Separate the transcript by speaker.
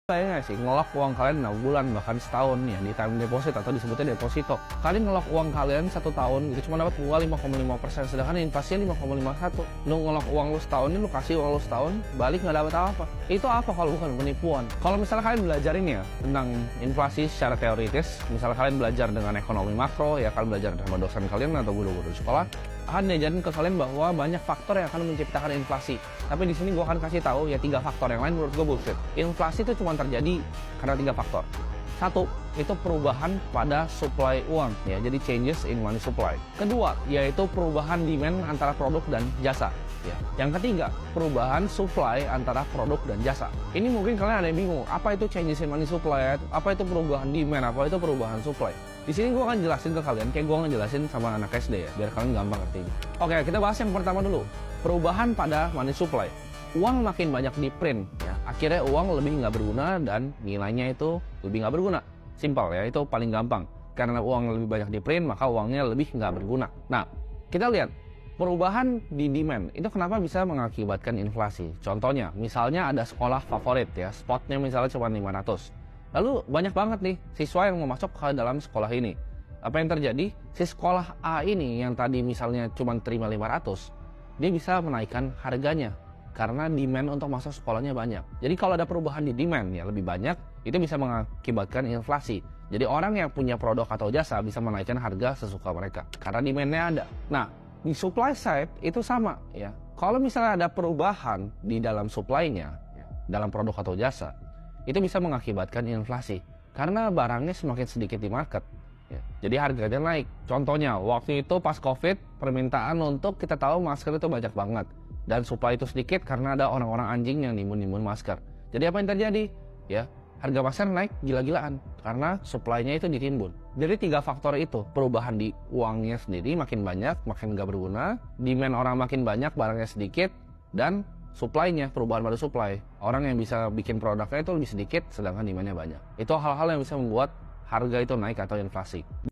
Speaker 1: Bayangin nggak sih, ngelok uang kalian 6 bulan, bahkan setahun ya, di time deposit atau disebutnya deposito. Kalian ngelok uang kalian 1 tahun, gitu cuma dapat bunga 5,5%, sedangkan inflasinya 5,51. Lu ngelok uang lu setahun, ini lu kasih uang lu setahun, balik nggak dapat apa-apa. Itu apa kalau bukan penipuan? Kalau misalnya kalian belajarin ya tentang inflasi secara teoritis, misalnya kalian belajar dengan ekonomi makro, ya kalian belajar sama dosen kalian atau guru-guru di sekolah, akan diajarin ke kalian bahwa banyak faktor yang akan menciptakan inflasi. Tapi di sini gue akan kasih tahu ya 3 faktor yang lain menurut gue bullshit. Inflasi itu cuma terjadi karena 3 faktor. 1, itu perubahan pada supply uang ya, jadi changes in money supply. Kedua, yaitu perubahan demand antara produk dan jasa. Ya. Yang ketiga, perubahan supply antara produk dan jasa. Ini mungkin kalian ada yang bingung, apa itu changes in money supply, apa itu perubahan demand, apa itu perubahan supply. Di sini gue akan jelasin ke kalian, kayak gue ngejelasin sama anak SD ya, biar kalian gampang ngerti. Oke, kita bahas yang pertama dulu, perubahan pada money supply. Uang makin banyak di print, ya, akhirnya uang lebih nggak berguna dan nilainya itu lebih nggak berguna. Simpel ya, itu paling gampang. Karena uang lebih banyak di print, maka uangnya lebih nggak berguna. Nah, kita lihat perubahan di demand itu kenapa bisa mengakibatkan inflasi. Contohnya, misalnya ada sekolah favorit ya, spotnya misalnya cuma 500. Lalu banyak banget nih siswa yang mau masuk ke dalam sekolah ini. Apa yang terjadi? Si sekolah A ini yang tadi misalnya cuma terima 500, dia bisa menaikkan harganya karena demand untuk masuk sekolahnya banyak. Jadi kalau ada perubahan di demand ya lebih banyak, itu bisa mengakibatkan inflasi. Jadi orang yang punya produk atau jasa bisa menaikkan harga sesuka mereka karena demandnya ada. Nah, di supply side itu sama ya. Kalau misalnya ada perubahan di dalam supply-nya, ya, dalam produk atau jasa, itu bisa mengakibatkan inflasi karena barangnya semakin sedikit di market. Ya, jadi harganya naik. Contohnya, waktu itu pas COVID, permintaan untuk kita tahu masker itu banyak banget. Dan supply itu sedikit karena ada orang-orang anjing yang nimbun-nimbun masker. Jadi apa yang terjadi? Ya, harga masker naik gila-gilaan karena supply-nya itu ditimbun. Jadi 3 faktor itu, perubahan di uangnya sendiri makin banyak, makin nggak berguna, demand orang makin banyak, barangnya sedikit, dan supply-nya, perubahan pada supply. Orang yang bisa bikin produknya itu lebih sedikit, sedangkan demand-nya banyak. Itu hal-hal yang bisa membuat harga itu naik atau inflasi.